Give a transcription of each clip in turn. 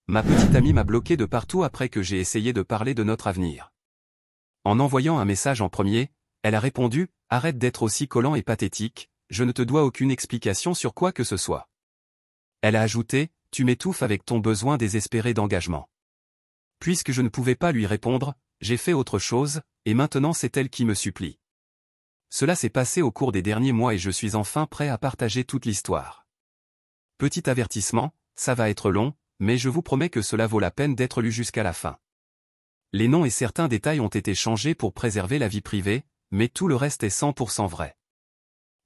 Ma petite amie m'a bloqué de partout après que j'ai essayé de parler de notre avenir. En envoyant un message en premier, elle a répondu « Arrête d'être aussi collant et pathétique, je ne te dois aucune explication sur quoi que ce soit. » Elle a ajouté « Tu m'étouffes avec ton besoin désespéré d'engagement. » Puisque je ne pouvais pas lui répondre, j'ai fait autre chose, et maintenant c'est elle qui me supplie. Cela s'est passé au cours des derniers mois et je suis enfin prêt à partager toute l'histoire. Petit avertissement, ça va être long, mais je vous promets que cela vaut la peine d'être lu jusqu'à la fin. Les noms et certains détails ont été changés pour préserver la vie privée, mais tout le reste est 100% vrai.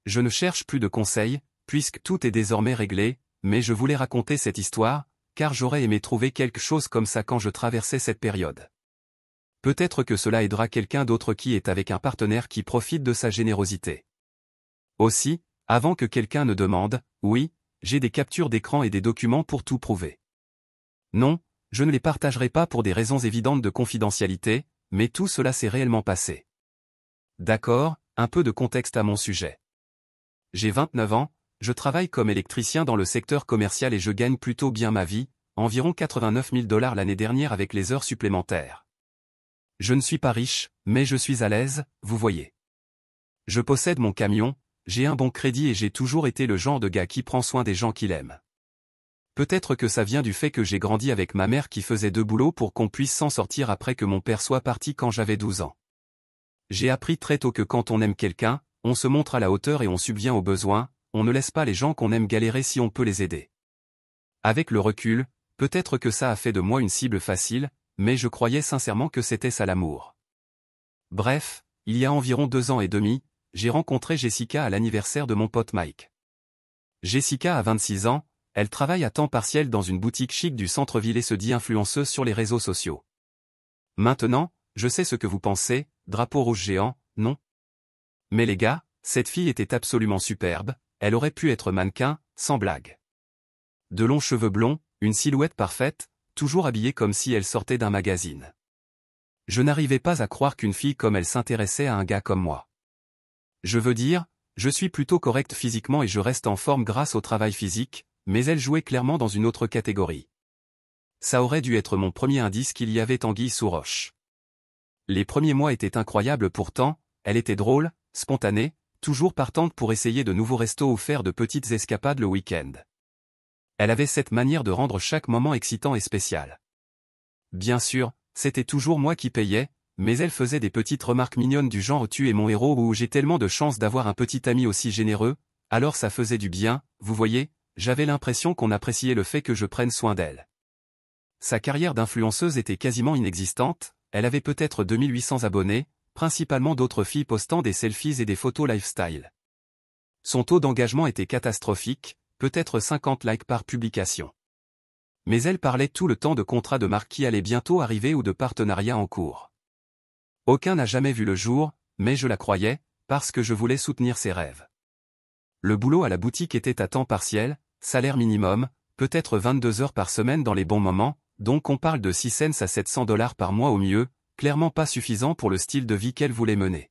Je ne cherche plus de conseils, puisque tout est désormais réglé, mais je voulais raconter cette histoire, car j'aurais aimé trouver quelque chose comme ça quand je traversais cette période. Peut-être que cela aidera quelqu'un d'autre qui est avec un partenaire qui profite de sa générosité. Aussi, avant que quelqu'un ne demande, oui, j'ai des captures d'écran et des documents pour tout prouver. Non, je ne les partagerai pas pour des raisons évidentes de confidentialité, mais tout cela s'est réellement passé. D'accord, un peu de contexte à mon sujet. J'ai 29 ans, je travaille comme électricien dans le secteur commercial et je gagne plutôt bien ma vie, environ 89 000 $ l'année dernière avec les heures supplémentaires. Je ne suis pas riche, mais je suis à l'aise, vous voyez. Je possède mon camion, j'ai un bon crédit et j'ai toujours été le genre de gars qui prend soin des gens qu'il aime. Peut-être que ça vient du fait que j'ai grandi avec ma mère qui faisait 2 boulots pour qu'on puisse s'en sortir après que mon père soit parti quand j'avais 12 ans. J'ai appris très tôt que quand on aime quelqu'un, on se montre à la hauteur et on subvient aux besoins, on ne laisse pas les gens qu'on aime galérer si on peut les aider. Avec le recul, peut-être que ça a fait de moi une cible facile, mais je croyais sincèrement que c'était ça l'amour. Bref, il y a environ 2 ans et demi, j'ai rencontré Jessica à l'anniversaire de mon pote Mike. Jessica a 26 ans, elle travaille à temps partiel dans une boutique chic du centre-ville et se dit influenceuse sur les réseaux sociaux. Maintenant, je sais ce que vous pensez, drapeau rouge géant, non? Mais les gars, cette fille était absolument superbe, elle aurait pu être mannequin, sans blague. De longs cheveux blonds, une silhouette parfaite, toujours habillée comme si elle sortait d'un magazine. Je n'arrivais pas à croire qu'une fille comme elle s'intéressait à un gars comme moi. Je veux dire, je suis plutôt correct physiquement et je reste en forme grâce au travail physique, mais elle jouait clairement dans une autre catégorie. Ça aurait dû être mon premier indice qu'il y avait anguille sous roche. Les premiers mois étaient incroyables pourtant, elle était drôle, spontanée, toujours partante pour essayer de nouveaux restos ou faire de petites escapades le week-end. Elle avait cette manière de rendre chaque moment excitant et spécial. Bien sûr, c'était toujours moi qui payais, mais elle faisait des petites remarques mignonnes du genre « tu es mon héros » ou « j'ai tellement de chance d'avoir un petit ami aussi généreux », alors ça faisait du bien, vous voyez, j'avais l'impression qu'on appréciait le fait que je prenne soin d'elle. Sa carrière d'influenceuse était quasiment inexistante, elle avait peut-être 2800 abonnés, principalement d'autres filles postant des selfies et des photos lifestyle. Son taux d'engagement était catastrophique, peut-être 50 likes par publication. Mais elle parlait tout le temps de contrats de marque qui allaient bientôt arriver ou de partenariats en cours. Aucun n'a jamais vu le jour, mais je la croyais, parce que je voulais soutenir ses rêves. Le boulot à la boutique était à temps partiel, salaire minimum, peut-être 22 heures par semaine dans les bons moments, donc on parle de 6 cents à 700 $ par mois au mieux, clairement pas suffisant pour le style de vie qu'elle voulait mener.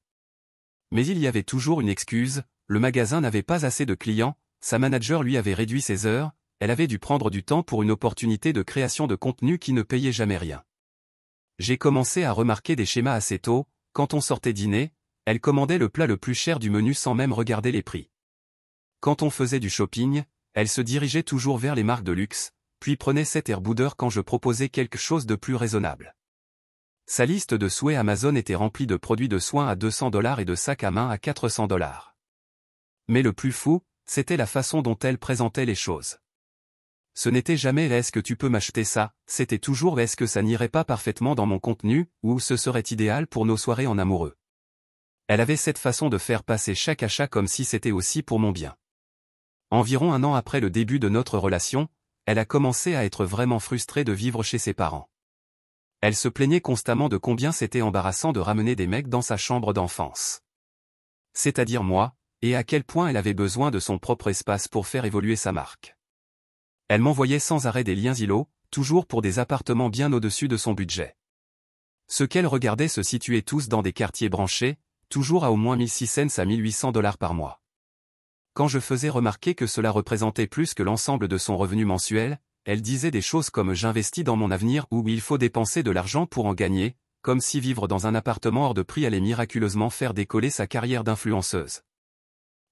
Mais il y avait toujours une excuse, le magasin n'avait pas assez de clients, sa manager lui avait réduit ses heures, elle avait dû prendre du temps pour une opportunité de création de contenu qui ne payait jamais rien. J'ai commencé à remarquer des schémas assez tôt, quand on sortait dîner, elle commandait le plat le plus cher du menu sans même regarder les prix. Quand on faisait du shopping, elle se dirigeait toujours vers les marques de luxe, puis prenait cet air boudeur quand je proposais quelque chose de plus raisonnable. Sa liste de souhaits Amazon était remplie de produits de soins à 200 $ et de sacs à main à 400 $. Mais le plus fou, c'était la façon dont elle présentait les choses. Ce n'était jamais « est-ce que tu peux m'acheter ça ?» c'était toujours « est-ce que ça n'irait pas parfaitement dans mon contenu ?» ou « ce serait idéal pour nos soirées en amoureux ?» Elle avait cette façon de faire passer chaque achat comme si c'était aussi pour mon bien. Environ 1 an après le début de notre relation, elle a commencé à être vraiment frustrée de vivre chez ses parents. Elle se plaignait constamment de combien c'était embarrassant de ramener des mecs dans sa chambre d'enfance. C'est-à-dire moi, et à quel point elle avait besoin de son propre espace pour faire évoluer sa marque. Elle m'envoyait sans arrêt des liens îlots, toujours pour des appartements bien au-dessus de son budget. Ceux qu'elle regardait se situaient tous dans des quartiers branchés, toujours à au moins 1600 à 1800 $ par mois. Quand je faisais remarquer que cela représentait plus que l'ensemble de son revenu mensuel, elle disait des choses comme j'investis dans mon avenir ou il faut dépenser de l'argent pour en gagner, comme si vivre dans un appartement hors de prix allait miraculeusement faire décoller sa carrière d'influenceuse.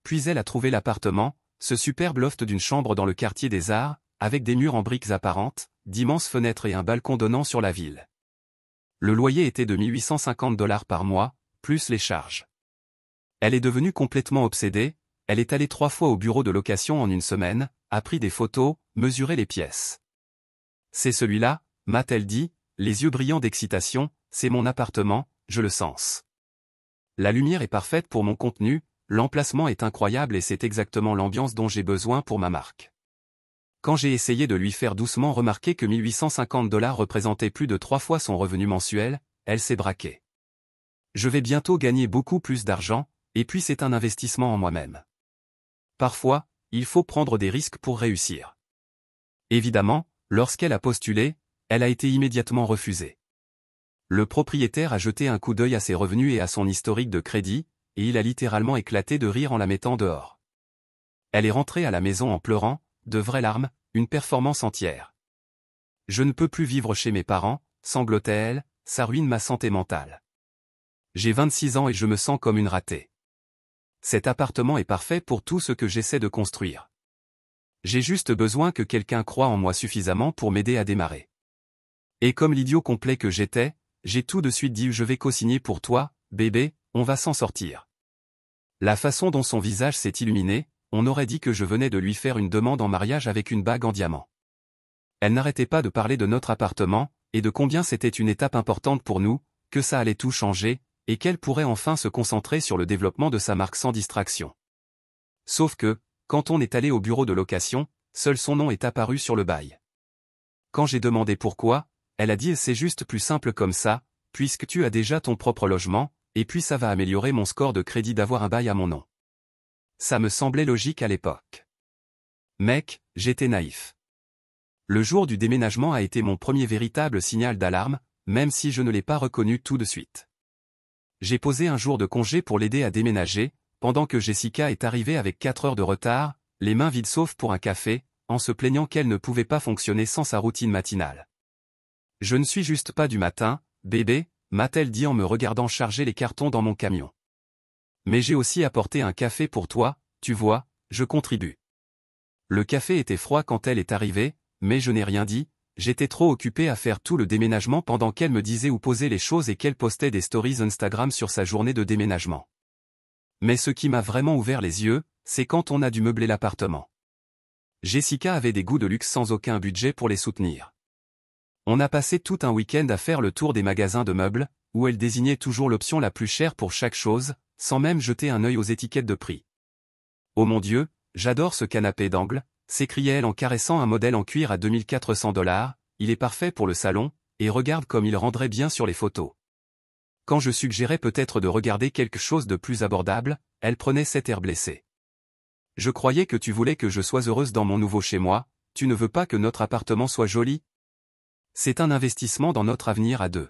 Puis elle a trouvé l'appartement, ce superbe loft d'une chambre dans le quartier des Arts, avec des murs en briques apparentes, d'immenses fenêtres et un balcon donnant sur la ville. Le loyer était de 1850 $ par mois, plus les charges. Elle est devenue complètement obsédée, elle est allée 3 fois au bureau de location en une semaine, a pris des photos, mesuré les pièces. C'est celui-là, m'a-t-elle dit, les yeux brillants d'excitation, c'est mon appartement, je le sens. La lumière est parfaite pour mon contenu, l'emplacement est incroyable et c'est exactement l'ambiance dont j'ai besoin pour ma marque. Quand j'ai essayé de lui faire doucement remarquer que 1850 $ représentait plus de 3 fois son revenu mensuel, elle s'est braquée. Je vais bientôt gagner beaucoup plus d'argent, et puis c'est un investissement en moi-même. Parfois, il faut prendre des risques pour réussir. Évidemment, lorsqu'elle a postulé, elle a été immédiatement refusée. Le propriétaire a jeté un coup d'œil à ses revenus et à son historique de crédit, et il a littéralement éclaté de rire en la mettant dehors. Elle est rentrée à la maison en pleurant, de vraies larmes, une performance entière. Je ne peux plus vivre chez mes parents, sanglotait-elle, ça ruine ma santé mentale. J'ai 26 ans et je me sens comme une ratée. Cet appartement est parfait pour tout ce que j'essaie de construire. J'ai juste besoin que quelqu'un croie en moi suffisamment pour m'aider à démarrer. Et comme l'idiot complet que j'étais, j'ai tout de suite dit je vais co-signer pour toi, bébé, on va s'en sortir. La façon dont son visage s'est illuminé, on aurait dit que je venais de lui faire une demande en mariage avec une bague en diamant. Elle n'arrêtait pas de parler de notre appartement, et de combien c'était une étape importante pour nous, que ça allait tout changer, et qu'elle pourrait enfin se concentrer sur le développement de sa marque sans distraction. Sauf que, quand on est allé au bureau de location, seul son nom est apparu sur le bail. Quand j'ai demandé pourquoi, elle a dit c'est juste plus simple comme ça, puisque tu as déjà ton propre logement, et puis ça va améliorer mon score de crédit d'avoir un bail à mon nom. Ça me semblait logique à l'époque. Mec, j'étais naïf. Le jour du déménagement a été mon premier véritable signal d'alarme, même si je ne l'ai pas reconnu tout de suite. J'ai posé un jour de congé pour l'aider à déménager, pendant que Jessica est arrivée avec 4 heures de retard, les mains vides sauf pour un café, en se plaignant qu'elle ne pouvait pas fonctionner sans sa routine matinale. Je ne suis juste pas du matin, bébé, m'a-t-elle dit en me regardant charger les cartons dans mon camion. Mais j'ai aussi apporté un café pour toi, tu vois, je contribue. Le café était froid quand elle est arrivée, mais je n'ai rien dit, j'étais trop occupé à faire tout le déménagement pendant qu'elle me disait où poser les choses et qu'elle postait des stories Instagram sur sa journée de déménagement. Mais ce qui m'a vraiment ouvert les yeux, c'est quand on a dû meubler l'appartement. Jessica avait des goûts de luxe sans aucun budget pour les soutenir. On a passé tout un week-end à faire le tour des magasins de meubles, où elle désignait toujours l'option la plus chère pour chaque chose, sans même jeter un œil aux étiquettes de prix. Oh mon Dieu, j'adore ce canapé d'angle, s'écriait-elle en caressant un modèle en cuir à 2400 $, il est parfait pour le salon, et regarde comme il rendrait bien sur les photos. Quand je suggérais peut-être de regarder quelque chose de plus abordable, elle prenait cet air blessé. Je croyais que tu voulais que je sois heureuse dans mon nouveau chez moi, tu ne veux pas que notre appartement soit joli? C'est un investissement dans notre avenir à deux.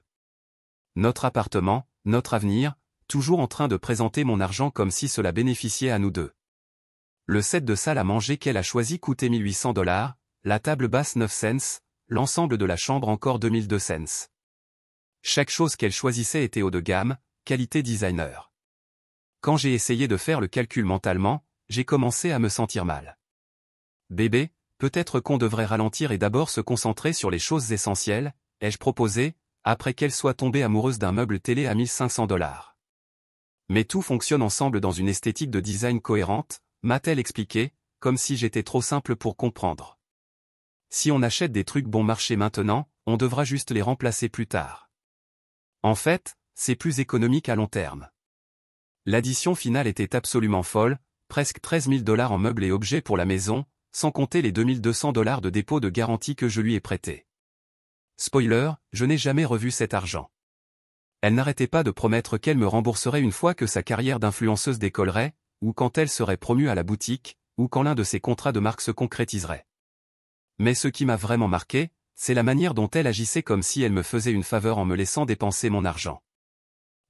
Notre appartement, notre avenir, toujours en train de présenter mon argent comme si cela bénéficiait à nous deux. Le set de salle à manger qu'elle a choisi coûtait 1800 $, la table basse 9 cents, l'ensemble de la chambre encore 2002 cents. Chaque chose qu'elle choisissait était haut de gamme, qualité designer. Quand j'ai essayé de faire le calcul mentalement, j'ai commencé à me sentir mal. Bébé, peut-être qu'on devrait ralentir et d'abord se concentrer sur les choses essentielles, ai-je proposé, après qu'elle soit tombée amoureuse d'un meuble télé à 1500 $. Mais tout fonctionne ensemble dans une esthétique de design cohérente, m'a-t-elle expliqué, comme si j'étais trop simple pour comprendre. Si on achète des trucs bon marché maintenant, on devra juste les remplacer plus tard. En fait, c'est plus économique à long terme. L'addition finale était absolument folle, presque 13 000 $ en meubles et objets pour la maison, sans compter les 2200 $ de dépôt de garantie que je lui ai prêté. Spoiler, je n'ai jamais revu cet argent. Elle n'arrêtait pas de promettre qu'elle me rembourserait une fois que sa carrière d'influenceuse décollerait, ou quand elle serait promue à la boutique, ou quand l'un de ses contrats de marque se concrétiserait. Mais ce qui m'a vraiment marqué, c'est la manière dont elle agissait comme si elle me faisait une faveur en me laissant dépenser mon argent.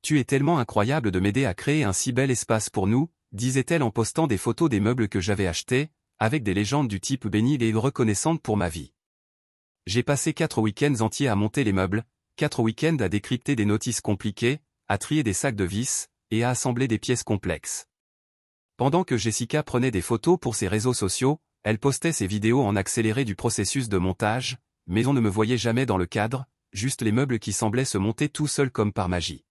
Tu es tellement incroyable de m'aider à créer un si bel espace pour nous, disait-elle en postant des photos des meubles que j'avais achetés, avec des légendes du type bénie et reconnaissante pour ma vie. J'ai passé 4 week-ends entiers à monter les meubles, 4 week-ends à décrypter des notices compliquées, à trier des sacs de vis, et à assembler des pièces complexes. Pendant que Jessica prenait des photos pour ses réseaux sociaux, elle postait ses vidéos en accéléré du processus de montage, mais on ne me voyait jamais dans le cadre, juste les meubles qui semblaient se monter tout seuls comme par magie.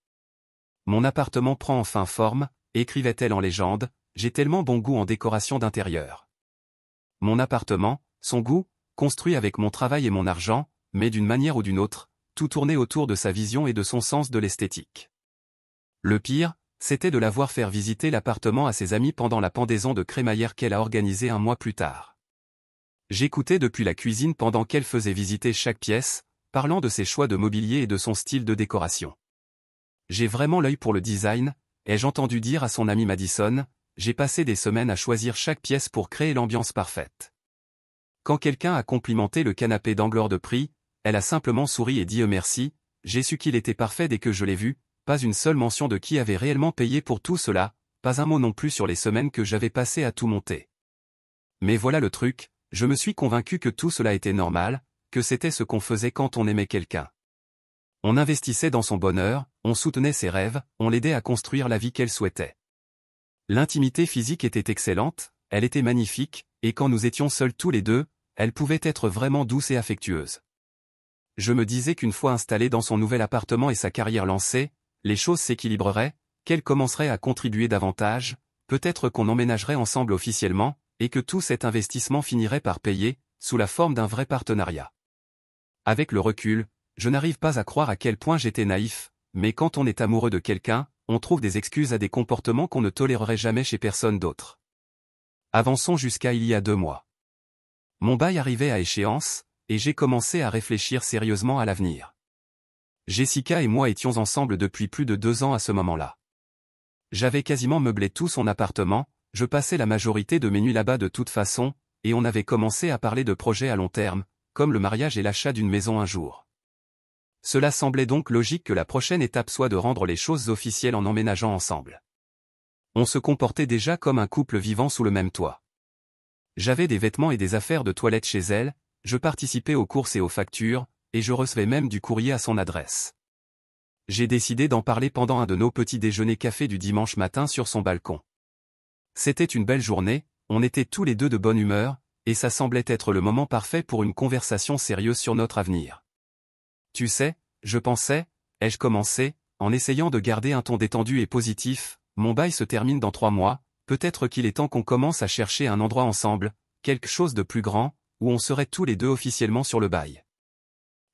Mon appartement prend enfin forme, écrivait-elle en légende, j'ai tellement bon goût en décoration d'intérieur. Mon appartement, son goût, construit avec mon travail et mon argent, mais d'une manière ou d'une autre, tout tournait autour de sa vision et de son sens de l'esthétique. Le pire, c'était de la voir faire visiter l'appartement à ses amis pendant la pendaison de crémaillère qu'elle a organisée un mois plus tard. J'écoutais depuis la cuisine pendant qu'elle faisait visiter chaque pièce, parlant de ses choix de mobilier et de son style de décoration. J'ai vraiment l'œil pour le design, ai-je entendu dire à son ami Madison, j'ai passé des semaines à choisir chaque pièce pour créer l'ambiance parfaite. Quand quelqu'un a complimenté le canapé d'angle hors de prix, elle a simplement souri et dit merci, j'ai su qu'il était parfait dès que je l'ai vu, pas une seule mention de qui avait réellement payé pour tout cela, pas un mot non plus sur les semaines que j'avais passées à tout monter. Mais voilà le truc, je me suis convaincu que tout cela était normal, que c'était ce qu'on faisait quand on aimait quelqu'un. On investissait dans son bonheur, on soutenait ses rêves, on l'aidait à construire la vie qu'elle souhaitait. L'intimité physique était excellente, elle était magnifique, et quand nous étions seuls tous les deux, elle pouvait être vraiment douce et affectueuse. Je me disais qu'une fois installée dans son nouvel appartement et sa carrière lancée, les choses s'équilibreraient, qu'elle commencerait à contribuer davantage, peut-être qu'on emménagerait ensemble officiellement, et que tout cet investissement finirait par payer, sous la forme d'un vrai partenariat. Avec le recul, je n'arrive pas à croire à quel point j'étais naïf, mais quand on est amoureux de quelqu'un, on trouve des excuses à des comportements qu'on ne tolérerait jamais chez personne d'autre. Avançons jusqu'à il y a 2 mois. Mon bail arrivait à échéance, et j'ai commencé à réfléchir sérieusement à l'avenir. Jessica et moi étions ensemble depuis plus de 2 ans à ce moment-là. J'avais quasiment meublé tout son appartement, je passais la majorité de mes nuits là-bas de toute façon, et on avait commencé à parler de projets à long terme, comme le mariage et l'achat d'une maison un jour. Cela semblait donc logique que la prochaine étape soit de rendre les choses officielles en emménageant ensemble. On se comportait déjà comme un couple vivant sous le même toit. J'avais des vêtements et des affaires de toilette chez elle, je participais aux courses et aux factures, et je recevais même du courrier à son adresse. J'ai décidé d'en parler pendant un de nos petits déjeuners café du dimanche matin sur son balcon. C'était une belle journée, on était tous les deux de bonne humeur, et ça semblait être le moment parfait pour une conversation sérieuse sur notre avenir. Tu sais, je pensais, ai-je commencé, en essayant de garder un ton détendu et positif, mon bail se termine dans 3 mois, peut-être qu'il est temps qu'on commence à chercher un endroit ensemble, quelque chose de plus grand, où on serait tous les deux officiellement sur le bail.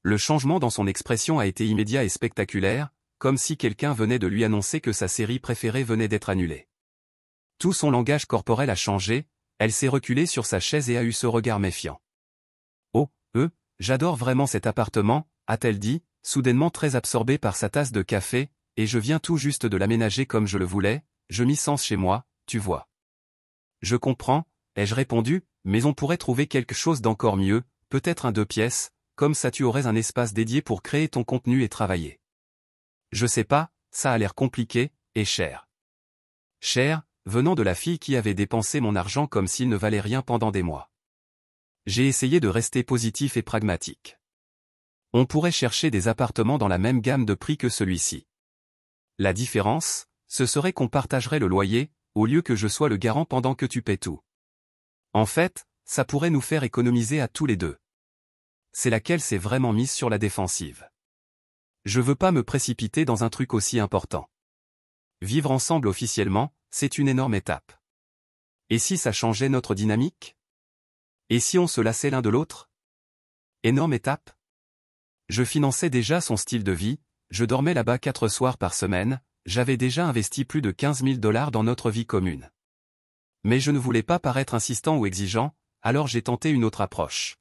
Le changement dans son expression a été immédiat et spectaculaire, comme si quelqu'un venait de lui annoncer que sa série préférée venait d'être annulée. Tout son langage corporel a changé, elle s'est reculée sur sa chaise et a eu ce regard méfiant. Oh, j'adore vraiment cet appartement, a-t-elle dit, soudainement très absorbée par sa tasse de café, et je viens tout juste de l'aménager comme je le voulais, je m'y sens chez moi, tu vois. Je comprends, ai-je répondu, mais on pourrait trouver quelque chose d'encore mieux, peut-être un 2 pièces, comme ça tu aurais un espace dédié pour créer ton contenu et travailler. Je sais pas, ça a l'air compliqué, et cher. Cher, venant de la fille qui avait dépensé mon argent comme s'il ne valait rien pendant des mois. J'ai essayé de rester positif et pragmatique. On pourrait chercher des appartements dans la même gamme de prix que celui-ci. La différence, ce serait qu'on partagerait le loyer, au lieu que je sois le garant pendant que tu paies tout. En fait, ça pourrait nous faire économiser à tous les deux. C'est laquelle s'est vraiment mise sur la défensive. Je veux pas me précipiter dans un truc aussi important. Vivre ensemble officiellement, c'est une énorme étape. Et si ça changeait notre dynamique? Et si on se lassait l'un de l'autre? Énorme étape? Je finançais déjà son style de vie, je dormais là-bas 4 soirs par semaine, j'avais déjà investi plus de 15 000 $ dans notre vie commune. Mais je ne voulais pas paraître insistant ou exigeant, alors j'ai tenté une autre approche.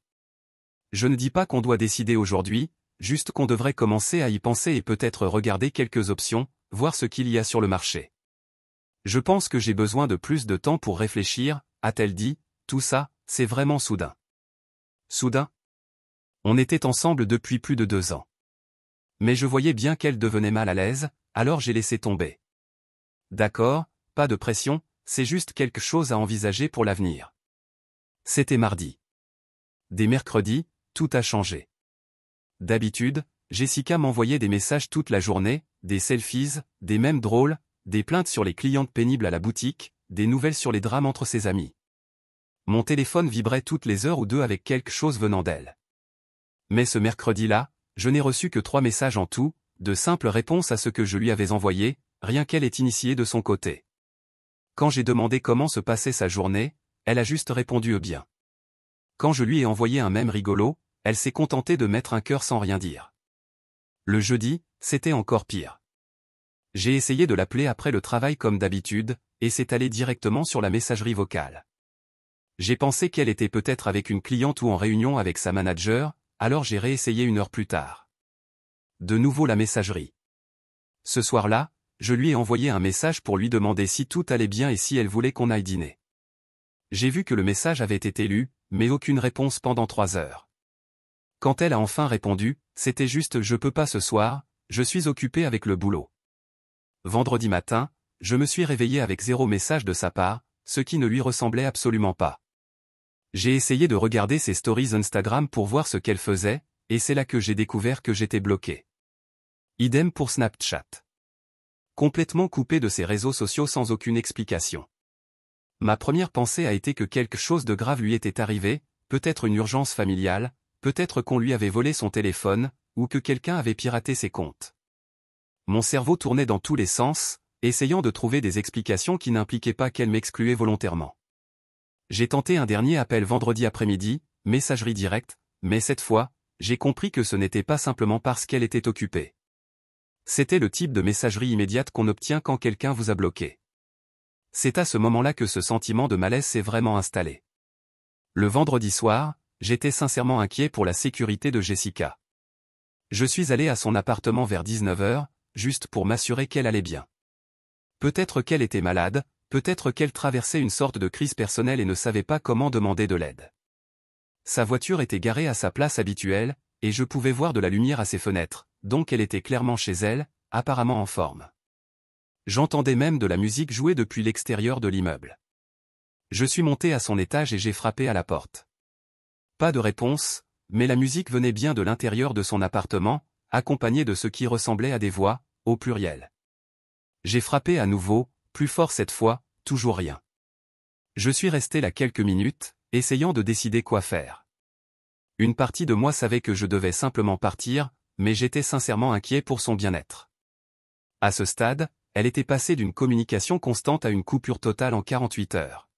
Je ne dis pas qu'on doit décider aujourd'hui, juste qu'on devrait commencer à y penser et peut-être regarder quelques options, voir ce qu'il y a sur le marché. Je pense que j'ai besoin de plus de temps pour réfléchir, a-t-elle dit, tout ça, c'est vraiment soudain. Soudain? On était ensemble depuis plus de 2 ans. Mais je voyais bien qu'elle devenait mal à l'aise, alors j'ai laissé tomber. D'accord, pas de pression, c'est juste quelque chose à envisager pour l'avenir. C'était mardi. Dès mercredi, tout a changé. D'habitude, Jessica m'envoyait des messages toute la journée, des selfies, des mèmes drôles, des plaintes sur les clientes pénibles à la boutique, des nouvelles sur les drames entre ses amis. Mon téléphone vibrait toutes les heures ou deux avec quelque chose venant d'elle. Mais ce mercredi-là, je n'ai reçu que 3 messages en tout, de simples réponses à ce que je lui avais envoyé, rien qu'elle ait initié de son côté. Quand j'ai demandé comment se passait sa journée, elle a juste répondu bien. Quand je lui ai envoyé un mème rigolo, elle s'est contentée de mettre un cœur sans rien dire. Le jeudi, c'était encore pire. J'ai essayé de l'appeler après le travail comme d'habitude, et c'est allé directement sur la messagerie vocale. J'ai pensé qu'elle était peut-être avec une cliente ou en réunion avec sa manager, alors j'ai réessayé 1 heure plus tard. De nouveau la messagerie. Ce soir-là, je lui ai envoyé un message pour lui demander si tout allait bien et si elle voulait qu'on aille dîner. J'ai vu que le message avait été lu, mais aucune réponse pendant 3 heures. Quand elle a enfin répondu, c'était juste « Je peux pas ce soir, je suis occupé avec le boulot ». Vendredi matin, je me suis réveillé avec 0 message de sa part, ce qui ne lui ressemblait absolument pas. J'ai essayé de regarder ses stories Instagram pour voir ce qu'elle faisait, et c'est là que j'ai découvert que j'étais bloqué. Idem pour Snapchat. Complètement coupé de ses réseaux sociaux sans aucune explication. Ma première pensée a été que quelque chose de grave lui était arrivé, peut-être une urgence familiale, peut-être qu'on lui avait volé son téléphone, ou que quelqu'un avait piraté ses comptes. Mon cerveau tournait dans tous les sens, essayant de trouver des explications qui n'impliquaient pas qu'elle m'excluait volontairement. J'ai tenté un dernier appel vendredi après-midi, messagerie directe, mais cette fois, j'ai compris que ce n'était pas simplement parce qu'elle était occupée. C'était le type de messagerie immédiate qu'on obtient quand quelqu'un vous a bloqué. C'est à ce moment-là que ce sentiment de malaise s'est vraiment installé. Le vendredi soir, j'étais sincèrement inquiet pour la sécurité de Jessica. Je suis allé à son appartement vers 19 h, juste pour m'assurer qu'elle allait bien. Peut-être qu'elle était malade, peut-être qu'elle traversait une sorte de crise personnelle et ne savait pas comment demander de l'aide. Sa voiture était garée à sa place habituelle, et je pouvais voir de la lumière à ses fenêtres, donc elle était clairement chez elle, apparemment en forme. J'entendais même de la musique jouer depuis l'extérieur de l'immeuble. Je suis monté à son étage et j'ai frappé à la porte. Pas de réponse, mais la musique venait bien de l'intérieur de son appartement, accompagnée de ce qui ressemblait à des voix, au pluriel. J'ai frappé à nouveau, plus fort cette fois, toujours rien. Je suis resté là quelques minutes, essayant de décider quoi faire. Une partie de moi savait que je devais simplement partir, mais j'étais sincèrement inquiet pour son bien-être. À ce stade, elle était passée d'une communication constante à une coupure totale en 48 heures.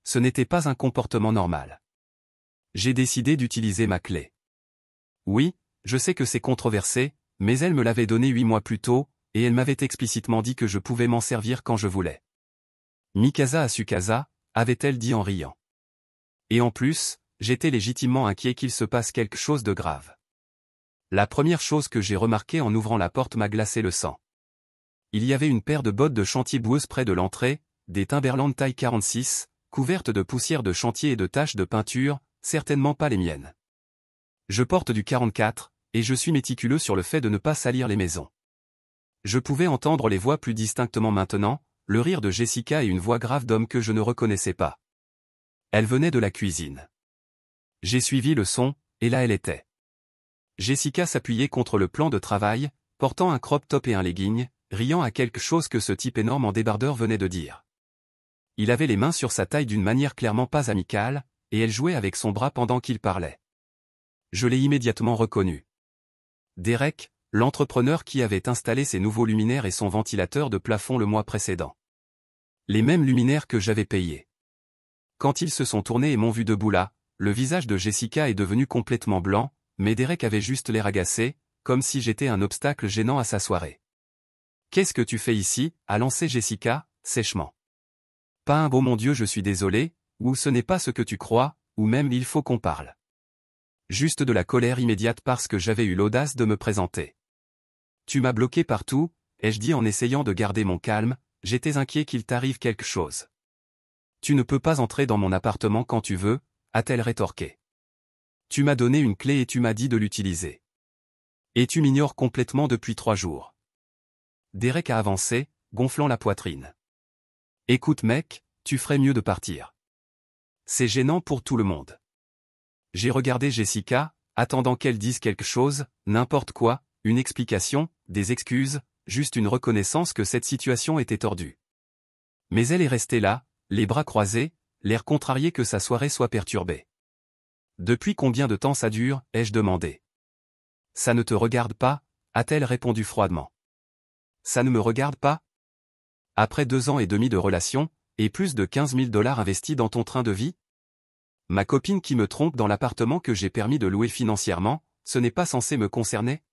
Ce n'était pas un comportement normal. J'ai décidé d'utiliser ma clé. Oui, je sais que c'est controversé, mais elle me l'avait donnée 8 mois plus tôt, et elle m'avait explicitement dit que je pouvais m'en servir quand je voulais. Mikasa Asukasa, avait-elle dit en riant. Et en plus, j'étais légitimement inquiet qu'il se passe quelque chose de grave. La première chose que j'ai remarquée en ouvrant la porte m'a glacé le sang. Il y avait une paire de bottes de chantier boueuses près de l'entrée, des Timberland taille 46, couvertes de poussière de chantier et de taches de peinture, certainement pas les miennes. Je porte du 44, et je suis méticuleux sur le fait de ne pas salir les maisons. Je pouvais entendre les voix plus distinctement maintenant, le rire de Jessica et une voix grave d'homme que je ne reconnaissais pas. Elle venait de la cuisine. J'ai suivi le son, et là elle était. Jessica s'appuyait contre le plan de travail, portant un crop top et un legging, riant à quelque chose que ce type énorme en débardeur venait de dire. Il avait les mains sur sa taille d'une manière clairement pas amicale, et elle jouait avec son bras pendant qu'il parlait. Je l'ai immédiatement reconnu. Derek, l'entrepreneur qui avait installé ses nouveaux luminaires et son ventilateur de plafond le mois précédent. Les mêmes luminaires que j'avais payés. Quand ils se sont tournés et m'ont vu debout là, le visage de Jessica est devenu complètement blanc, mais Derek avait juste l'air agacé, comme si j'étais un obstacle gênant à sa soirée. « Qu'est-ce que tu fais ici » a lancé Jessica, sèchement. « Pas un beau mon Dieu je suis désolé, ou ce n'est pas ce que tu crois, ou même il faut qu'on parle. » Juste de la colère immédiate parce que j'avais eu l'audace de me présenter. « Tu m'as bloqué partout » ai-je dit en essayant de garder mon calme, j'étais inquiet qu'il t'arrive quelque chose. « Tu ne peux pas entrer dans mon appartement quand tu veux » a-t-elle rétorqué. « Tu m'as donné une clé et tu m'as dit de l'utiliser. Et tu m'ignores complètement depuis 3 jours. » Derek a avancé, gonflant la poitrine. « Écoute mec, tu ferais mieux de partir. C'est gênant pour tout le monde. » J'ai regardé Jessica, attendant qu'elle dise quelque chose, n'importe quoi, une explication, des excuses, juste une reconnaissance que cette situation était tordue. Mais elle est restée là, les bras croisés, l'air contrarié que sa soirée soit perturbée. Depuis combien de temps ça dure, ai-je demandé. Ça ne te regarde pas, a-t-elle répondu froidement. Ça ne me regarde pas? Après 2 ans et demi de relation, et plus de 15 000 $ investis dans ton train de vie? Ma copine qui me trompe dans l'appartement que j'ai permis de louer financièrement, ce n'est pas censé me concerner?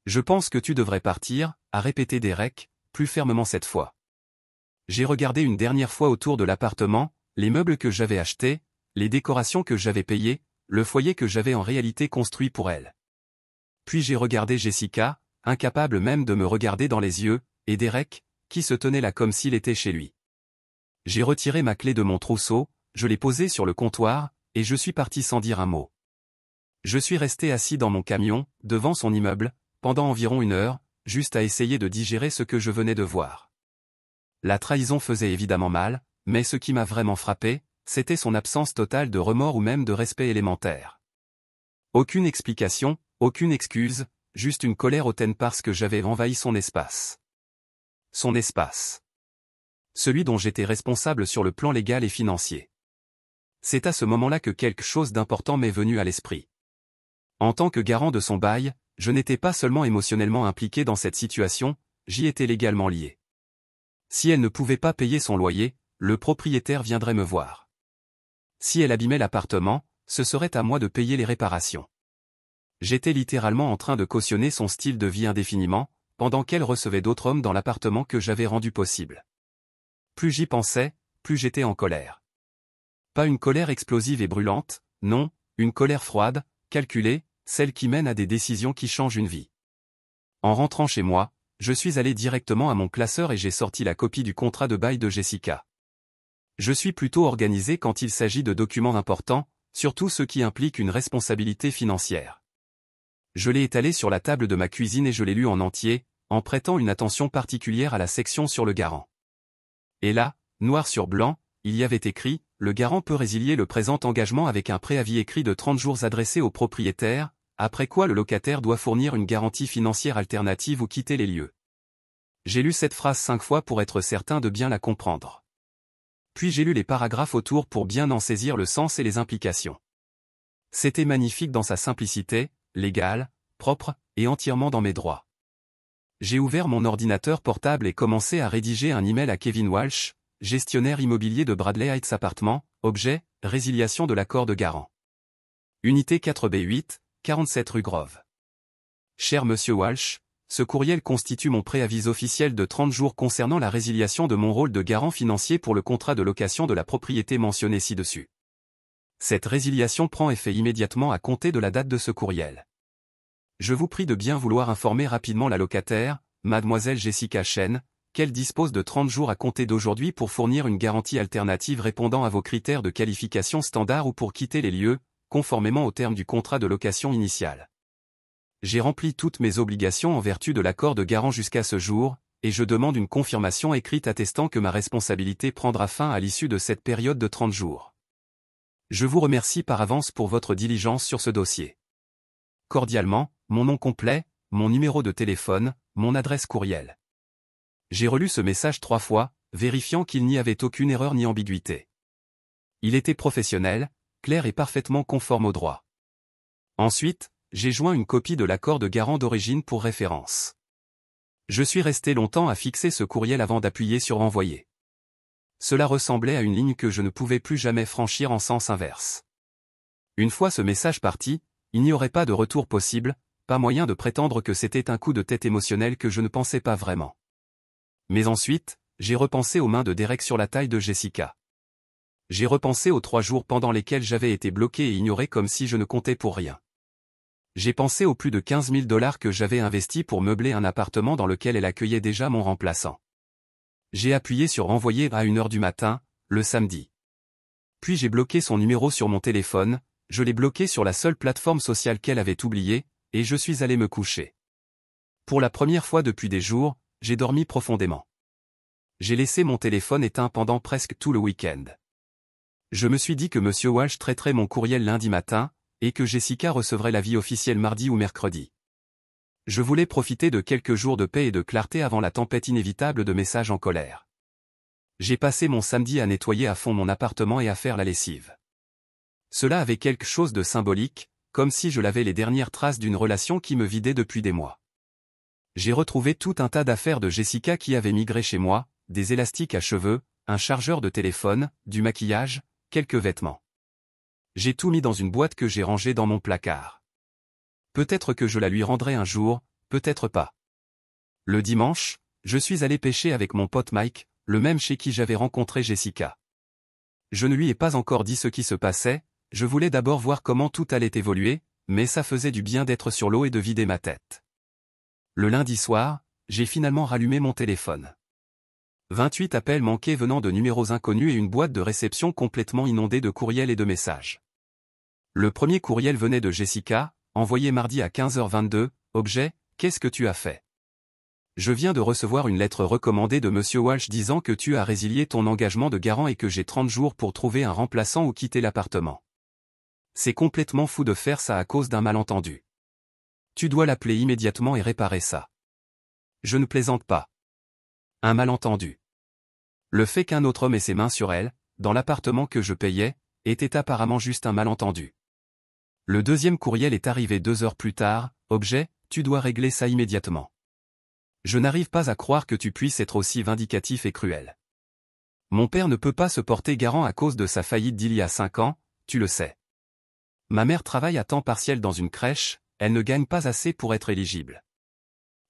Je pense que tu devrais partir, a répété Derek, plus fermement cette fois. J'ai regardé une dernière fois autour de l'appartement, les meubles que j'avais achetés, les décorations que j'avais payées, le foyer que j'avais en réalité construit pour elle. Puis j'ai regardé Jessica, incapable même de me regarder dans les yeux, et Derek, qui se tenait là comme s'il était chez lui. J'ai retiré ma clé de mon trousseau, je l'ai posée sur le comptoir, et je suis parti sans dire un mot. Je suis resté assis dans mon camion, devant son immeuble, pendant environ 1 heure, juste à essayer de digérer ce que je venais de voir. La trahison faisait évidemment mal, mais ce qui m'a vraiment frappé, c'était son absence totale de remords ou même de respect élémentaire. Aucune explication, aucune excuse, juste une colère hautaine parce que j'avais envahi son espace. Son espace. Celui dont j'étais responsable sur le plan légal et financier. C'est à ce moment-là que quelque chose d'important m'est venu à l'esprit. En tant que garant de son bail, je n'étais pas seulement émotionnellement impliqué dans cette situation, j'y étais légalement lié. Si elle ne pouvait pas payer son loyer, le propriétaire viendrait me voir. Si elle abîmait l'appartement, ce serait à moi de payer les réparations. J'étais littéralement en train de cautionner son style de vie indéfiniment, pendant qu'elle recevait d'autres hommes dans l'appartement que j'avais rendu possible. Plus j'y pensais, plus j'étais en colère. Pas une colère explosive et brûlante, non, une colère froide, calculée, celle qui mène à des décisions qui changent une vie. En rentrant chez moi, je suis allé directement à mon classeur et j'ai sorti la copie du contrat de bail de Jessica. Je suis plutôt organisé quand il s'agit de documents importants, surtout ceux qui impliquent une responsabilité financière. Je l'ai étalé sur la table de ma cuisine et je l'ai lu en entier, en prêtant une attention particulière à la section sur le garant. Et là, noir sur blanc, il y avait écrit « Le garant peut résilier le présent engagement avec un préavis écrit de 30 jours adressé au propriétaire, après quoi le locataire doit fournir une garantie financière alternative ou quitter les lieux. » J'ai lu cette phrase 5 fois pour être certain de bien la comprendre. Puis j'ai lu les paragraphes autour pour bien en saisir le sens et les implications. C'était magnifique dans sa simplicité, légale, propre, et entièrement dans mes droits. J'ai ouvert mon ordinateur portable et commencé à rédiger un email à Kevin Walsh, gestionnaire immobilier de Bradley Heights Appartements, objet, résiliation de l'accord de garant. Unité 4B8, 47 rue Grove. Cher Monsieur Walsh, ce courriel constitue mon préavis officiel de 30 jours concernant la résiliation de mon rôle de garant financier pour le contrat de location de la propriété mentionné ci-dessus. Cette résiliation prend effet immédiatement à compter de la date de ce courriel. Je vous prie de bien vouloir informer rapidement la locataire, Mademoiselle Jessica Chen, qu'elle dispose de 30 jours à compter d'aujourd'hui pour fournir une garantie alternative répondant à vos critères de qualification standard ou pour quitter les lieux, conformément aux termes du contrat de location initial. J'ai rempli toutes mes obligations en vertu de l'accord de garant jusqu'à ce jour, et je demande une confirmation écrite attestant que ma responsabilité prendra fin à l'issue de cette période de 30 jours. Je vous remercie par avance pour votre diligence sur ce dossier. Cordialement, mon nom complet, mon numéro de téléphone, mon adresse courriel. J'ai relu ce message 3 fois, vérifiant qu'il n'y avait aucune erreur ni ambiguïté. Il était professionnel, clair et parfaitement conforme au droit. Ensuite, j'ai joint une copie de l'accord de garant d'origine pour référence. Je suis resté longtemps à fixer ce courriel avant d'appuyer sur envoyer. Cela ressemblait à une ligne que je ne pouvais plus jamais franchir en sens inverse. Une fois ce message parti, il n'y aurait pas de retour possible, pas moyen de prétendre que c'était un coup de tête émotionnel que je ne pensais pas vraiment. Mais ensuite, j'ai repensé aux mains de Derek sur la taille de Jessica. J'ai repensé aux 3 jours pendant lesquels j'avais été bloqué et ignoré comme si je ne comptais pour rien. J'ai pensé aux plus de 15 000 $ que j'avais investis pour meubler un appartement dans lequel elle accueillait déjà mon remplaçant. J'ai appuyé sur envoyer à 1 heure du matin, le samedi. Puis j'ai bloqué son numéro sur mon téléphone, je l'ai bloqué sur la seule plateforme sociale qu'elle avait oubliée, et je suis allé me coucher. Pour la première fois depuis des jours, j'ai dormi profondément. J'ai laissé mon téléphone éteint pendant presque tout le week-end. Je me suis dit que Monsieur Walsh traiterait mon courriel lundi matin, et que Jessica recevrait l'avis officiel mardi ou mercredi. Je voulais profiter de quelques jours de paix et de clarté avant la tempête inévitable de messages en colère. J'ai passé mon samedi à nettoyer à fond mon appartement et à faire la lessive. Cela avait quelque chose de symbolique, comme si je lavais les dernières traces d'une relation qui me vidait depuis des mois. J'ai retrouvé tout un tas d'affaires de Jessica qui avaient migré chez moi, des élastiques à cheveux, un chargeur de téléphone, du maquillage, quelques vêtements. J'ai tout mis dans une boîte que j'ai rangée dans mon placard. Peut-être que je la lui rendrai un jour, peut-être pas. Le dimanche, je suis allé pêcher avec mon pote Mike, le même chez qui j'avais rencontré Jessica. Je ne lui ai pas encore dit ce qui se passait, je voulais d'abord voir comment tout allait évoluer, mais ça faisait du bien d'être sur l'eau et de vider ma tête. Le lundi soir, j'ai finalement rallumé mon téléphone. 28 appels manqués venant de numéros inconnus et une boîte de réception complètement inondée de courriels et de messages. Le premier courriel venait de Jessica, envoyé mardi à 15h22, objet, qu'est-ce que tu as fait? Je viens de recevoir une lettre recommandée de Monsieur Walsh disant que tu as résilié ton engagement de garant et que j'ai 30 jours pour trouver un remplaçant ou quitter l'appartement. C'est complètement fou de faire ça à cause d'un malentendu. Tu dois l'appeler immédiatement et réparer ça. Je ne plaisante pas. Un malentendu. Le fait qu'un autre homme ait ses mains sur elle, dans l'appartement que je payais, était apparemment juste un malentendu. Le deuxième courriel est arrivé 2 heures plus tard, objet, tu dois régler ça immédiatement. Je n'arrive pas à croire que tu puisses être aussi vindicatif et cruel. Mon père ne peut pas se porter garant à cause de sa faillite d'il y a 5 ans, tu le sais. Ma mère travaille à temps partiel dans une crèche, elle ne gagne pas assez pour être éligible.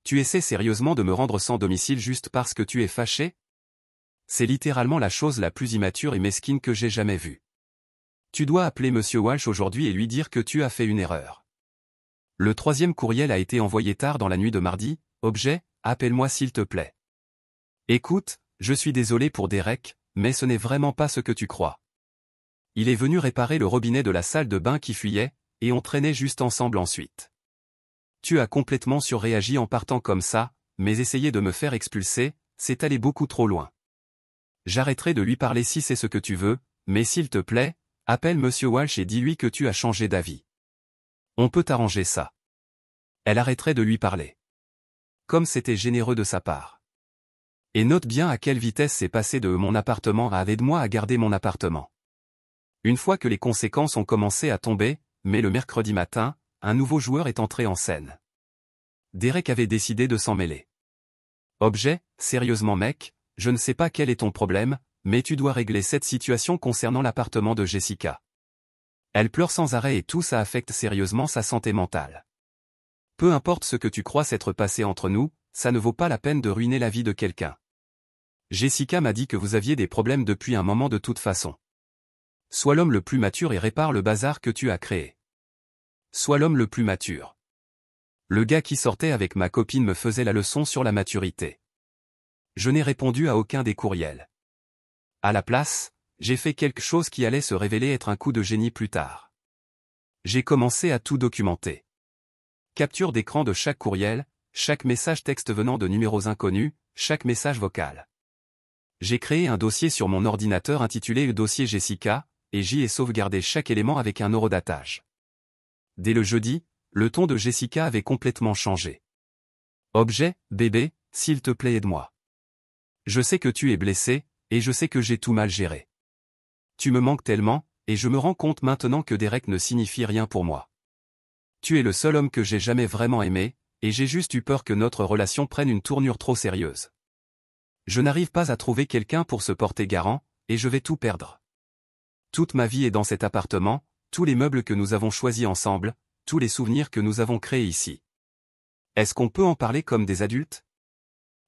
Tu essaies sérieusement de me rendre sans domicile juste parce que tu es fâché? C'est littéralement la chose la plus immature et mesquine que j'ai jamais vue. Tu dois appeler Monsieur Walsh aujourd'hui et lui dire que tu as fait une erreur. Le troisième courriel a été envoyé tard dans la nuit de mardi, objet, appelle-moi s'il te plaît. Écoute, je suis désolé pour Derek, mais ce n'est vraiment pas ce que tu crois. Il est venu réparer le robinet de la salle de bain qui fuyait, et on traînait juste ensemble ensuite. Tu as complètement surréagi en partant comme ça, mais essayer de me faire expulser, c'est aller beaucoup trop loin. J'arrêterai de lui parler si c'est ce que tu veux, mais s'il te plaît, appelle Monsieur Walsh et dis-lui que tu as changé d'avis. On peut arranger ça. Elle arrêterait de lui parler. Comme c'était généreux de sa part. Et note bien à quelle vitesse c'est passé de mon appartement à aide-moi à garder mon appartement. Une fois que les conséquences ont commencé à tomber, mais le mercredi matin, un nouveau joueur est entré en scène. Derek avait décidé de s'en mêler. Objet, sérieusement mec, je ne sais pas quel est ton problème, mais tu dois régler cette situation concernant l'appartement de Jessica. Elle pleure sans arrêt et tout ça affecte sérieusement sa santé mentale. Peu importe ce que tu crois s'être passé entre nous, ça ne vaut pas la peine de ruiner la vie de quelqu'un. Jessica m'a dit que vous aviez des problèmes depuis un moment de toute façon. Sois l'homme le plus mature et répare le bazar que tu as créé. Sois l'homme le plus mature. Le gars qui sortait avec ma copine me faisait la leçon sur la maturité. Je n'ai répondu à aucun des courriels. À la place, j'ai fait quelque chose qui allait se révéler être un coup de génie plus tard. J'ai commencé à tout documenter. Capture d'écran de chaque courriel, chaque message texte venant de numéros inconnus, chaque message vocal. J'ai créé un dossier sur mon ordinateur intitulé dossier Jessica, et j'y ai sauvegardé chaque élément avec un horodatage. Dès le jeudi, le ton de Jessica avait complètement changé. Objet, bébé, s'il te plaît aide-moi. Je sais que tu es blessé, et je sais que j'ai tout mal géré. Tu me manques tellement, et je me rends compte maintenant que Derek ne signifie rien pour moi. Tu es le seul homme que j'ai jamais vraiment aimé, et j'ai juste eu peur que notre relation prenne une tournure trop sérieuse. Je n'arrive pas à trouver quelqu'un pour se porter garant, et je vais tout perdre. Toute ma vie est dans cet appartement, tous les meubles que nous avons choisis ensemble, tous les souvenirs que nous avons créés ici. Est-ce qu'on peut en parler comme des adultes?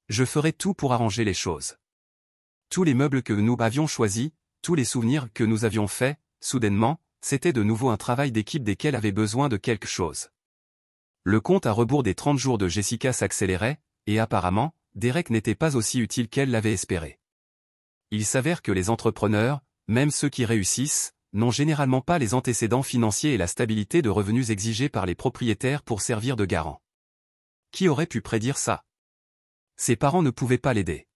Je ferai tout pour arranger les choses. Tous les meubles que nous avions choisis, tous les souvenirs que nous avions faits, soudainement, c'était de nouveau un travail d'équipe desquels avait besoin de quelque chose. Le compte à rebours des 30 jours de Jessica s'accélérait, et apparemment, Derek n'était pas aussi utile qu'elle l'avait espéré. Il s'avère que les entrepreneurs, même ceux qui réussissent, n'ont généralement pas les antécédents financiers et la stabilité de revenus exigés par les propriétaires pour servir de garant. Qui aurait pu prédire ça? Ses parents ne pouvaient pas l'aider.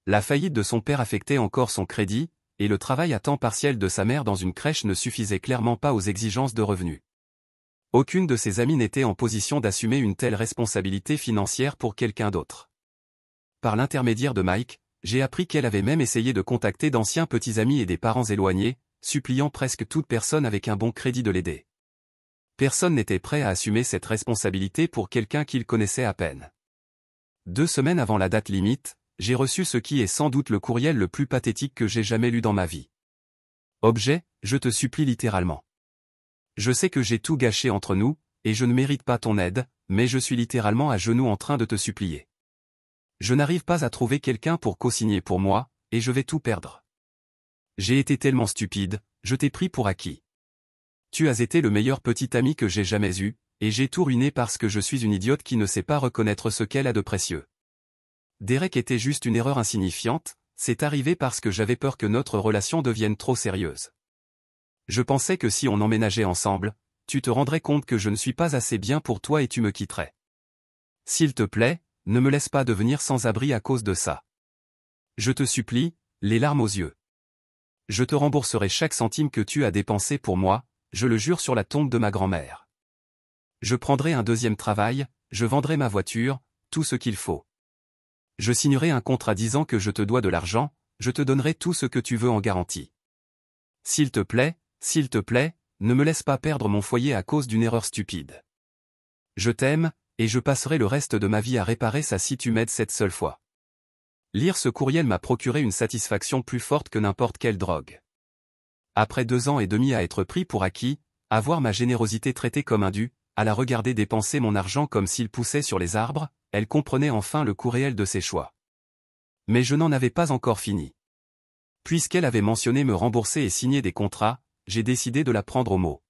La faillite de son père affectait encore son crédit, et le travail à temps partiel de sa mère dans une crèche ne suffisait clairement pas aux exigences de revenus. Aucune de ses amies n'était en position d'assumer une telle responsabilité financière pour quelqu'un d'autre. Par l'intermédiaire de Mike, j'ai appris qu'elle avait même essayé de contacter d'anciens petits amis et des parents éloignés, suppliant presque toute personne avec un bon crédit de l'aider. Personne n'était prêt à assumer cette responsabilité pour quelqu'un qu'il connaissait à peine. 2 semaines avant la date limite, j'ai reçu ce qui est sans doute le courriel le plus pathétique que j'ai jamais lu dans ma vie. Objet, je te supplie littéralement. Je sais que j'ai tout gâché entre nous, et je ne mérite pas ton aide, mais je suis littéralement à genoux en train de te supplier. Je n'arrive pas à trouver quelqu'un pour co-signer pour moi, et je vais tout perdre. J'ai été tellement stupide, je t'ai pris pour acquis. Tu as été le meilleur petit ami que j'ai jamais eu, et j'ai tout ruiné parce que je suis une idiote qui ne sait pas reconnaître ce qu'elle a de précieux. Derek était juste une erreur insignifiante, c'est arrivé parce que j'avais peur que notre relation devienne trop sérieuse. Je pensais que si on emménageait ensemble, tu te rendrais compte que je ne suis pas assez bien pour toi et tu me quitterais. S'il te plaît, ne me laisse pas devenir sans abri à cause de ça. Je te supplie, les larmes aux yeux. Je te rembourserai chaque centime que tu as dépensé pour moi, je le jure sur la tombe de ma grand-mère. Je prendrai un deuxième travail, je vendrai ma voiture, tout ce qu'il faut. Je signerai un contrat disant que je te dois de l'argent, je te donnerai tout ce que tu veux en garantie. S'il te plaît, ne me laisse pas perdre mon foyer à cause d'une erreur stupide. Je t'aime, et je passerai le reste de ma vie à réparer ça si tu m'aides cette seule fois. Lire ce courriel m'a procuré une satisfaction plus forte que n'importe quelle drogue. Après 2 ans et demi à être pris pour acquis, à voir ma générosité traitée comme un dû, à la regarder dépenser mon argent comme s'il poussait sur les arbres, elle comprenait enfin le coût réel de ses choix. Mais je n'en avais pas encore fini. Puisqu'elle avait mentionné me rembourser et signer des contrats, j'ai décidé de la prendre au mot.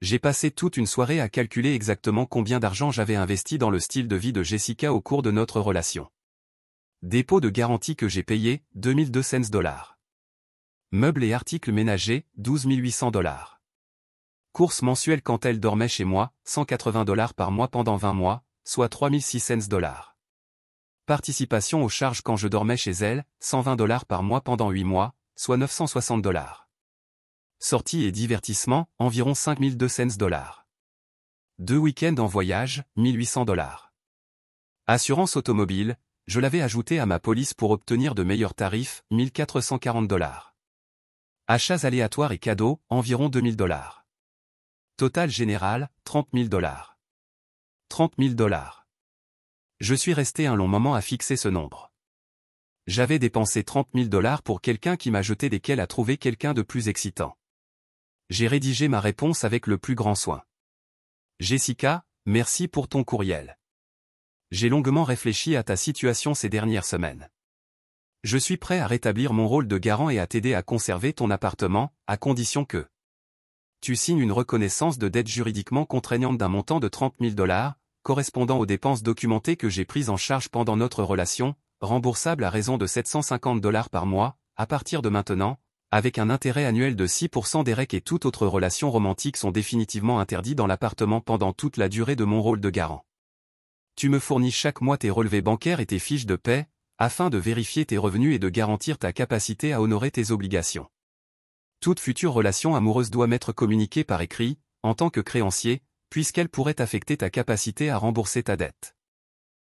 J'ai passé toute une soirée à calculer exactement combien d'argent j'avais investi dans le style de vie de Jessica au cours de notre relation. Dépôt de garantie que j'ai payé, $2200. Meubles et articles ménagers, $12 800. Courses mensuelles quand elle dormait chez moi, $180 par mois pendant 20 mois, soit $3600. Participation aux charges quand je dormais chez elle, $120 par mois pendant 8 mois, soit $960. Sorties et divertissements, environ $5200. 2 week-ends en voyage, $1800. Assurance automobile, je l'avais ajouté à ma police pour obtenir de meilleurs tarifs, $1440. Achats aléatoires et cadeaux, environ $2000. Total général, $30 000. $30 000. Je suis resté un long moment à fixer ce nombre. J'avais dépensé $30 000 pour quelqu'un qui m'a jeté desquels à trouver quelqu'un de plus excitant. J'ai rédigé ma réponse avec le plus grand soin. Jessica, merci pour ton courriel. J'ai longuement réfléchi à ta situation ces dernières semaines. Je suis prêt à rétablir mon rôle de garant et à t'aider à conserver ton appartement, à condition que tu signes une reconnaissance de dette juridiquement contraignante d'un montant de $30 000, correspondant aux dépenses documentées que j'ai prises en charge pendant notre relation, remboursable à raison de $750 par mois, à partir de maintenant, avec un intérêt annuel de 6%. Derek et toute autre relation romantique sont définitivement interdits dans l'appartement pendant toute la durée de mon rôle de garant. Tu me fournis chaque mois tes relevés bancaires et tes fiches de paie, afin de vérifier tes revenus et de garantir ta capacité à honorer tes obligations. Toute future relation amoureuse doit m'être communiquée par écrit, en tant que créancier, puisqu'elle pourrait affecter ta capacité à rembourser ta dette.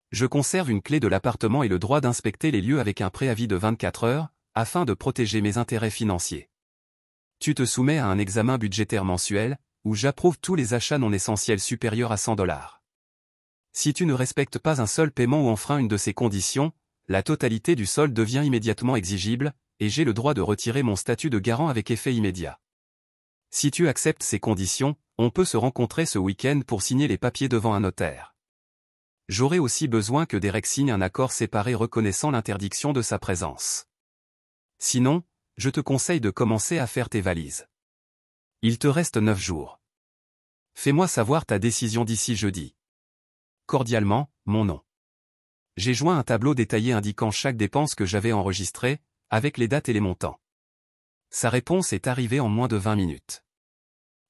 Je conserve une clé de l'appartement et le droit d'inspecter les lieux avec un préavis de 24 heures, afin de protéger mes intérêts financiers. Tu te soumets à un examen budgétaire mensuel, où j'approuve tous les achats non essentiels supérieurs à $100. Si tu ne respectes pas un seul paiement ou enfreins une de ces conditions, la totalité du solde devient immédiatement exigible, et j'ai le droit de retirer mon statut de garant avec effet immédiat. Si tu acceptes ces conditions, on peut se rencontrer ce week-end pour signer les papiers devant un notaire. J'aurai aussi besoin que Derek signe un accord séparé reconnaissant l'interdiction de sa présence. Sinon, je te conseille de commencer à faire tes valises. Il te reste 9 jours. Fais-moi savoir ta décision d'ici jeudi. Cordialement, mon nom. J'ai joint un tableau détaillé indiquant chaque dépense que j'avais enregistrée, avec les dates et les montants. Sa réponse est arrivée en moins de 20 minutes.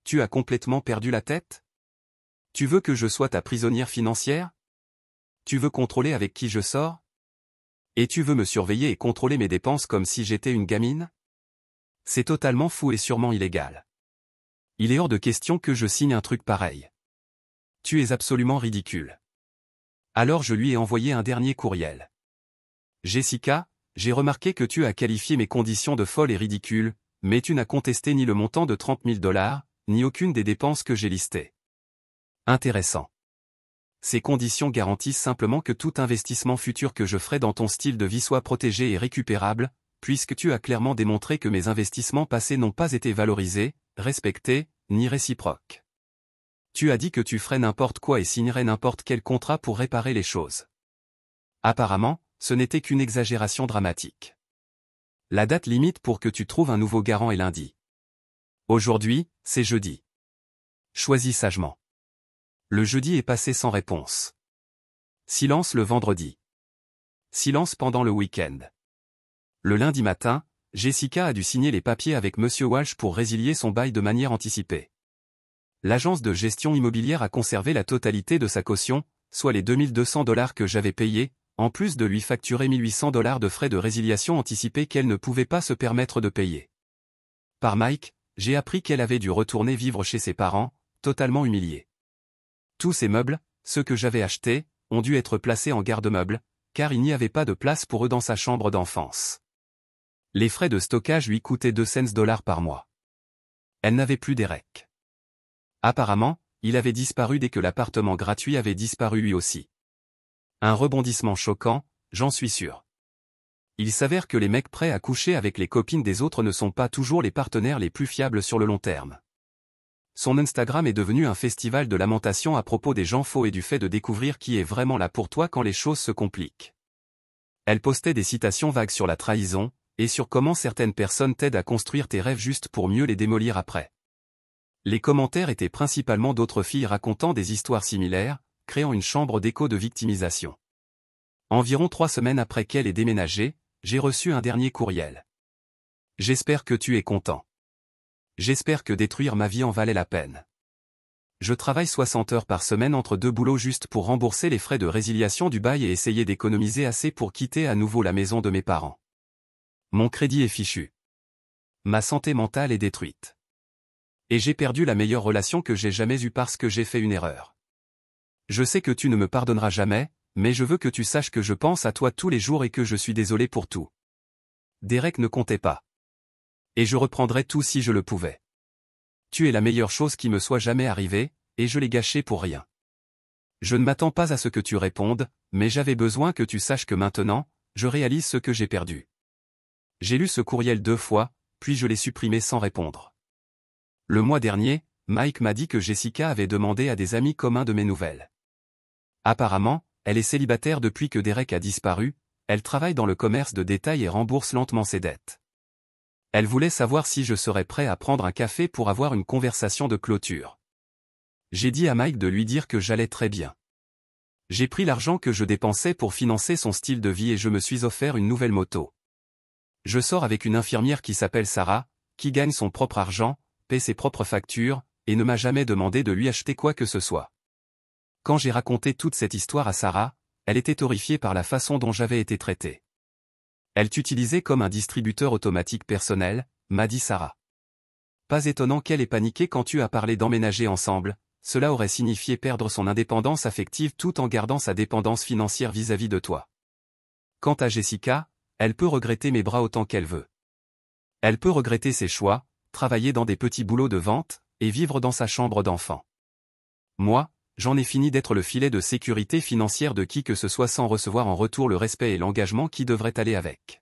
Tu as complètement perdu la tête? Tu veux que je sois ta prisonnière financière? Tu veux contrôler avec qui je sors? Et tu veux me surveiller et contrôler mes dépenses comme si j'étais une gamine? C'est totalement fou et sûrement illégal. Il est hors de question que je signe un truc pareil. Tu es absolument ridicule. Alors je lui ai envoyé un dernier courriel. Jessica, j'ai remarqué que tu as qualifié mes conditions de folles et ridicules, mais tu n'as contesté ni le montant de 30 000 $, ni aucune des dépenses que j'ai listées. Intéressant. Ces conditions garantissent simplement que tout investissement futur que je ferai dans ton style de vie soit protégé et récupérable, puisque tu as clairement démontré que mes investissements passés n'ont pas été valorisés, respectés, ni réciproques. Tu as dit que tu ferais n'importe quoi et signerais n'importe quel contrat pour réparer les choses. Apparemment, ce n'était qu'une exagération dramatique. La date limite pour que tu trouves un nouveau garant est lundi. Aujourd'hui, c'est jeudi. Choisis sagement. Le jeudi est passé sans réponse. Silence le vendredi. Silence pendant le week-end. Le lundi matin, Jessica a dû signer les papiers avec Monsieur Walsh pour résilier son bail de manière anticipée. L'agence de gestion immobilière a conservé la totalité de sa caution, soit les 2200 $ que j'avais payés, en plus de lui facturer 1800 $ de frais de résiliation anticipés qu'elle ne pouvait pas se permettre de payer. Par Mike, j'ai appris qu'elle avait dû retourner vivre chez ses parents, totalement humiliée. Tous ces meubles, ceux que j'avais achetés, ont dû être placés en garde-meubles, car il n'y avait pas de place pour eux dans sa chambre d'enfance. Les frais de stockage lui coûtaient 2 cents $ par mois. Elle n'avait plus d'EREC. Apparemment, il avait disparu dès que l'appartement gratuit avait disparu lui aussi. Un rebondissement choquant, j'en suis sûr. Il s'avère que les mecs prêts à coucher avec les copines des autres ne sont pas toujours les partenaires les plus fiables sur le long terme. Son Instagram est devenu un festival de lamentation à propos des gens faux et du fait de découvrir qui est vraiment là pour toi quand les choses se compliquent. Elle postait des citations vagues sur la trahison, et sur comment certaines personnes t'aident à construire tes rêves juste pour mieux les démolir après. Les commentaires étaient principalement d'autres filles racontant des histoires similaires, créant une chambre d'écho de victimisation. Environ 3 semaines après qu'elle ait déménagé, j'ai reçu un dernier courriel. J'espère que tu es content. J'espère que détruire ma vie en valait la peine. Je travaille 60 heures par semaine entre 2 boulots juste pour rembourser les frais de résiliation du bail et essayer d'économiser assez pour quitter à nouveau la maison de mes parents. Mon crédit est fichu. Ma santé mentale est détruite. Et j'ai perdu la meilleure relation que j'ai jamais eue parce que j'ai fait une erreur. Je sais que tu ne me pardonneras jamais, mais je veux que tu saches que je pense à toi tous les jours et que je suis désolé pour tout. Derek ne comptait pas. Et je reprendrais tout si je le pouvais. Tu es la meilleure chose qui me soit jamais arrivée, et je l'ai gâché pour rien. Je ne m'attends pas à ce que tu répondes, mais j'avais besoin que tu saches que maintenant, je réalise ce que j'ai perdu. J'ai lu ce courriel 2 fois, puis je l'ai supprimé sans répondre. Le mois dernier, Mike m'a dit que Jessica avait demandé à des amis communs de mes nouvelles. Apparemment, elle est célibataire depuis que Derek a disparu, elle travaille dans le commerce de détail et rembourse lentement ses dettes. Elle voulait savoir si je serais prêt à prendre un café pour avoir une conversation de clôture. J'ai dit à Mike de lui dire que j'allais très bien. J'ai pris l'argent que je dépensais pour financer son style de vie et je me suis offert une nouvelle moto. Je sors avec une infirmière qui s'appelle Sarah, qui gagne son propre argent, paie ses propres factures, et ne m'a jamais demandé de lui acheter quoi que ce soit. Quand j'ai raconté toute cette histoire à Sarah, elle était horrifiée par la façon dont j'avais été traité. Elle t'utilisait comme un distributeur automatique personnel, m'a dit Sarah. Pas étonnant qu'elle ait paniqué quand tu as parlé d'emménager ensemble, cela aurait signifié perdre son indépendance affective tout en gardant sa dépendance financière vis-à-vis de toi. Quant à Jessica, elle peut regretter mes bras autant qu'elle veut. Elle peut regretter ses choix, travailler dans des petits boulots de vente, et vivre dans sa chambre d'enfant. Moi, j'en ai fini d'être le filet de sécurité financière de qui que ce soit sans recevoir en retour le respect et l'engagement qui devraient aller avec.